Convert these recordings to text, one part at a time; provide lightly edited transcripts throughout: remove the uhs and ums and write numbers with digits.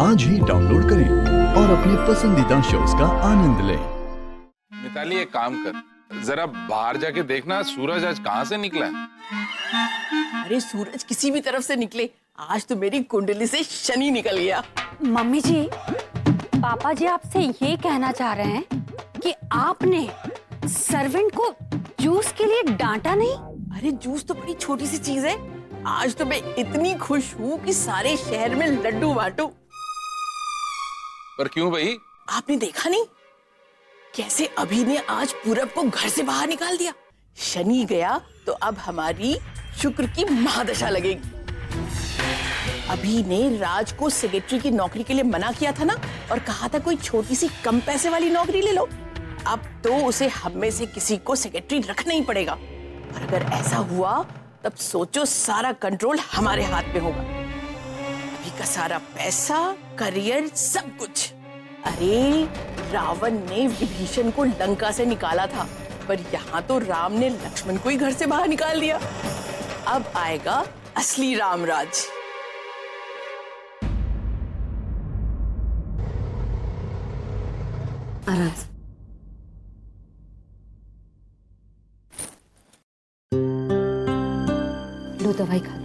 आज ही डाउनलोड करें और अपने पसंदीदा शोज का आनंद लें। मिताली एक काम कर, जरा बाहर जाके देखना सूरज आज कहाँ से निकला है। अरे सूरज किसी भी तरफ से निकले, आज तो मेरी कुंडली से शनि निकल गया। मम्मी जी, पापा जी आपसे ये कहना चाह रहे हैं कि आपने सर्वेंट को जूस के लिए डांटा नहीं? अरे जूस तो बड़ी छोटी सी चीज है, आज तो मैं इतनी खुश हूँ कि सारे शहर में लड्डू बांटू। पर क्यों भाई? आपने देखा नहीं कैसे अभी ने आज पूरब को घर से बाहर निकाल दिया। शनि गया तो अब हमारी शुक्र की महादशा लगेगी। अभी ने राज को सेक्रेटरी की नौकरी के लिए मना किया था ना, और कहा था कोई छोटी सी कम पैसे वाली नौकरी ले लो। अब तो उसे हम में से किसी को सेक्रेटरी रखना ही पड़ेगा, और अगर ऐसा हुआ तब सोचो सारा कंट्रोल हमारे हाथ में होगा। अभी का सारा पैसा, करियर, सब कुछ। अरे रावण ने विभीषण को लंका से निकाला था, पर यहाँ तो राम ने लक्ष्मण को ही घर से बाहर निकाल दिया। अब आएगा असली रामराज। आराज, लो दवाई खा लो।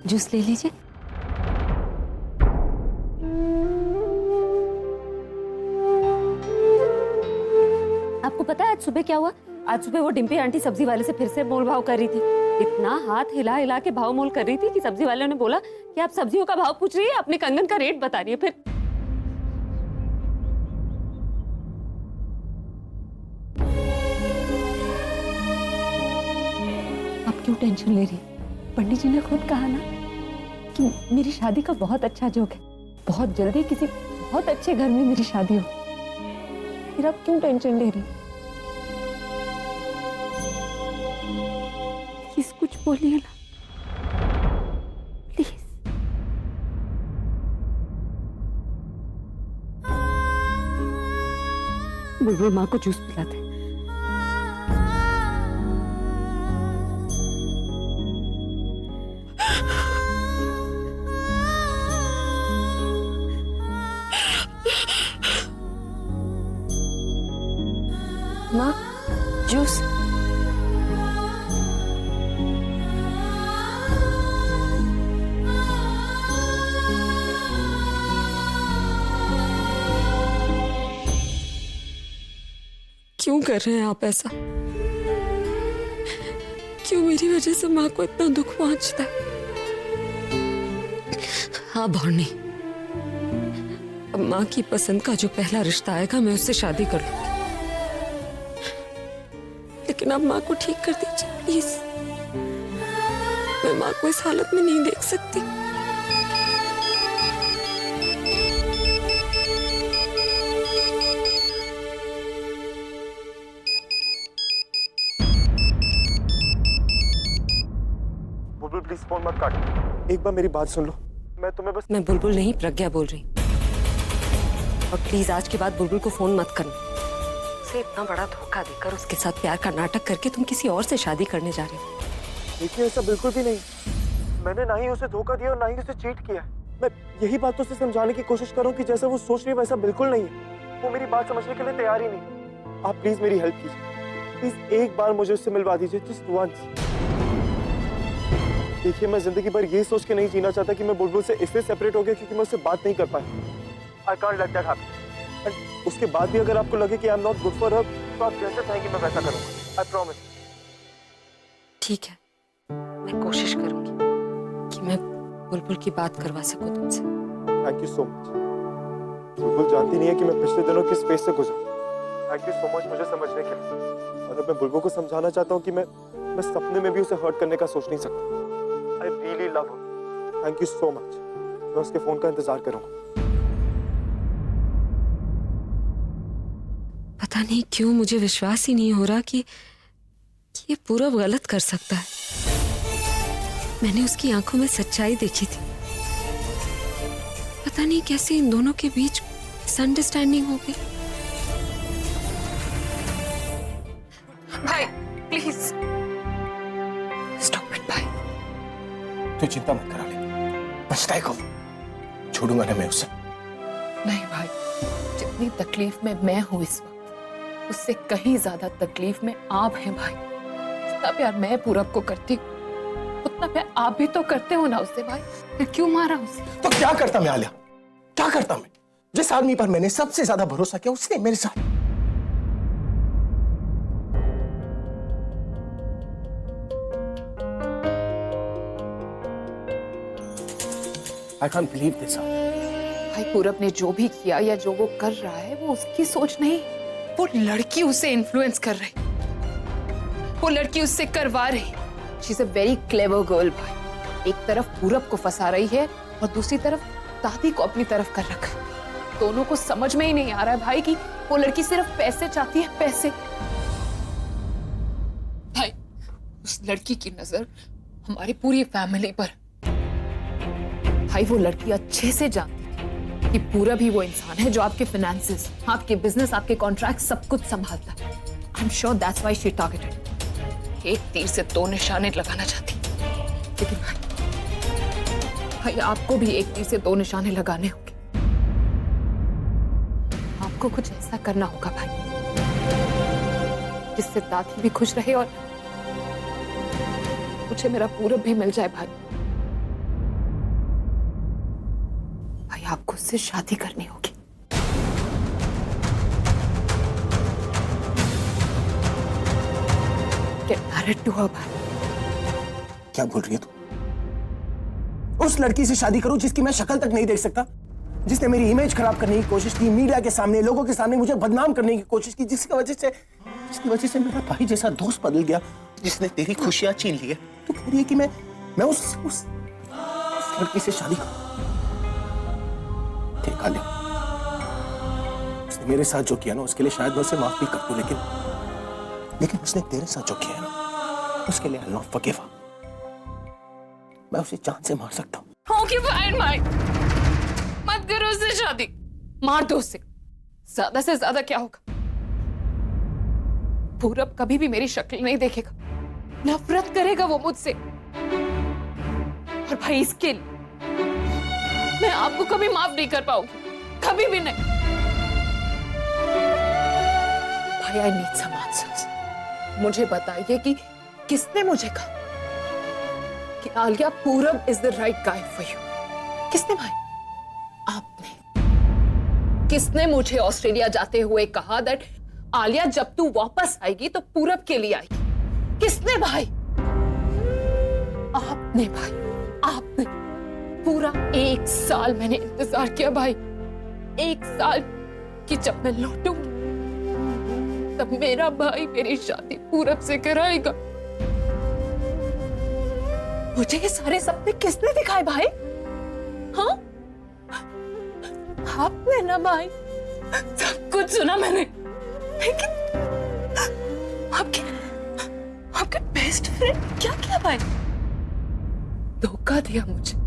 जूस ले लीजिए। आपको पता है आज सुबह क्या हुआ? आज सुबह वो डिम्पी आंटी सब्जी वाले से फिर से मोल भाव कर रही थी। इतना हाथ हिला हिला के भाव मोल कर रही थी कि सब्जी वाले ने बोला कि आप सब्जियों का भाव पूछ रही है, अपने कंगन का रेट बता रही है। फिर आप क्यों टेंशन ले रही? पंडित जी ने खुद कहा ना कि मेरी शादी का बहुत अच्छा जोग है, बहुत जल्दी किसी बहुत अच्छे घर में मेरी शादी हो। फिर आप क्यों टेंशन ले रही? प्लीज कुछ बोलिए ना, प्लीज। बुलबुल माँ को जूस पिलाते। माँ, जूस। क्यों कर रहे हैं आप ऐसा? क्यों मेरी वजह से माँ को इतना दुख पहुंचता है? हाँ भौरनी, अब माँ की पसंद का जो पहला रिश्ता आएगा मैं उससे शादी कर लूंगी, लेकिन आप माँ को ठीक कर दीजिए प्लीज। मैं माँ को इस हालत में नहीं देख सकती। बुलबुल प्लीज फोन मत काट, एक बार मेरी बात सुन लो। मैं बुलबुल नहीं प्रज्ञा बोल रही, और प्लीज आज के बाद बुलबुल को फोन मत करना। उसे इतना बड़ा धोखा देकर उसके साथ प्यार का नाटक करके तुम किसी और से शादी करने जा रहे हो। देखिए ऐसा बिल्कुल भी नहीं, मैंने ना ही उसे धोखा दिया और ना ही उसे चीट किया। मैं यही बात उसे समझाने की कोशिश कर रहा हूँ कि जैसा वो सोच रही है वैसा बिल्कुल नहीं है। वो मेरी बात समझने के लिए तैयार ही नहीं। आप प्लीज मेरी हेल्प कीजिए, प्लीज एक बार मुझे उससे मिलवा दीजिए, जस्ट वंस। देखिए मैं जिंदगी भर ये सोच के नहीं जीना चाहता कि मैं बुलबुल से इसलिए सेपरेट हो गया क्योंकि मैं उससे बात नहीं कर पाया। I can't let that happen. And उसके बाद भी अगर आपको लगे कि I am not good for her, तो आप जैसे चाहेंगे मैं वैसा करूंगा, आई प्रॉमिस। ठीक है, मैं कोशिश करूंगी कि मैं बुलबुल की बात करवा सकूं तुमसे। Thank you so much. बुलबुल जानती नहीं है कि मैं पिछले दिनों किस फेज से गुजरा। थैंक यू सो मच मुझे समझने के लिए। और अब मैं बुलबुल को समझाना चाहता हूँ कि मैं सपने में भी उसे हर्ट करने का सोच नहीं सकता। I really love her. Thank you so much. मैं उसके फोन का इंतजार करूंगा। पता नहीं क्यों मुझे विश्वास ही नहीं हो रहा कि ये पूरब गलत कर सकता है। मैंने उसकी आंखों में सच्चाई देखी थी। पता नहीं कैसे इन दोनों के बीच मिसअंडरस्टैंडिंग हो गई। भाई प्लीज स्टॉप इट भाई। तू चिंता मत करा ले, पछताए को छोड़ूंगा ना मैं उसे। नहीं भाई, जितनी तकलीफ में मैं हूँ इस वक्त, उससे कहीं ज्यादा तकलीफ में आप हैं भाई। जितना प्यार मैं पूरब को करती हूँ, उतना प्यार आप भी तो करते हो ना उससे भाई। फिर क्यों मारा उसे? तो क्या करता मैं आलिया, क्या करता मैं? जिस आदमी पर मैंने सबसे ज्यादा भरोसा किया उसने मेरे साथ। I can't believe this. भाई पूरब ने जो भी किया या जो वो कर रहा है, वो उसकी सोच नहीं, वो लड़की उसे इन्फ्लुएंस कर रही, वो लड़की उससे करवा रही। She is a very clever girl भाई। एक तरफ पूरब को फंसा रही है और दूसरी तरफ दादी को अपनी तरफ कर रखा है। दोनों को समझ में ही नहीं आ रहा है भाई कि वो लड़की सिर्फ पैसे चाहती है, पैसे। भाई उस लड़की की नजर हमारी पूरी फैमिली पर। भाई वो लड़की अच्छे से जानती थी कि पूरब ही वो इंसान है जो आपके फाइनेंसेस, आपके बिजनेस, आपके कॉन्ट्रैक्ट सब कुछ संभालता है। I am sure that's why she targeted. एक तीर से दो निशाने लगाना चाहती, लेकिन भाई आपको भी एक तीर से दो निशाने लगाने होंगे। आपको कुछ ऐसा करना होगा भाई जिससे दादी भी खुश रहे और मुझे मेरा पूरब भी मिल जाए। भाई आपको उससे शादी करनी होगी। Get married to her, भाई। क्या बोल रही है तू? उस लड़की से शादी करूं जिसकी मैं शक्ल तक नहीं देख सकता, जिसने मेरी इमेज खराब करने की कोशिश की, मीडिया के सामने, लोगों के सामने मुझे बदनाम करने की कोशिश की, जिसकी वजह से मेरा भाई जैसा दोस्त बदल गया, जिसने तेरी खुशियां छीन ली है। तू कह रही है कि मैं उस लड़की से शादी करूं? देख आलिया, उसने मेरे साथ जो किया ना, उसके लिए शायद मैं उसे माफ भी कर दूं, लेकिन उसने तेरे साथ जो किया है ना, उसके लिए I'll not forgive her। मैं उसे जान से मार सकता हूं। ओके फाइन भाई, मत करो उससे शादी, मार दो उसे। ज्यादा से ज्यादा क्या होगा? पूरब कभी भी मेरी शक्ल नहीं देखेगा, नफरत करेगा वो मुझसे। और भाई इसके लिए मैं आपको कभी माफ नहीं कर पाऊंगी, कभी भी नहीं। भाई आई नीड सम आंसर्स। मुझे बताइए कि किसने मुझे कहा कि आलिया पूरब is the right guy for you? किसने भाई? आपने। किसने मुझे ऑस्ट्रेलिया जाते हुए कहा दैट आलिया जब तू वापस आएगी तो पूरब के लिए आएगी? किसने भाई? आपने भाई, आपने। पूरा 1 साल मैंने इंतजार किया भाई, 1 साल कि जब मैं लौटूंगी तब मेरा भाई मेरी शादी पूरब से कराएगा। मुझे ये सारे सपने किसने दिखाए भाई? हाँ, आपने ना भाई। सब कुछ सुना मैंने, लेकिन आपके बेस्ट फ्रेंड क्या किया भाई? धोखा दिया मुझे।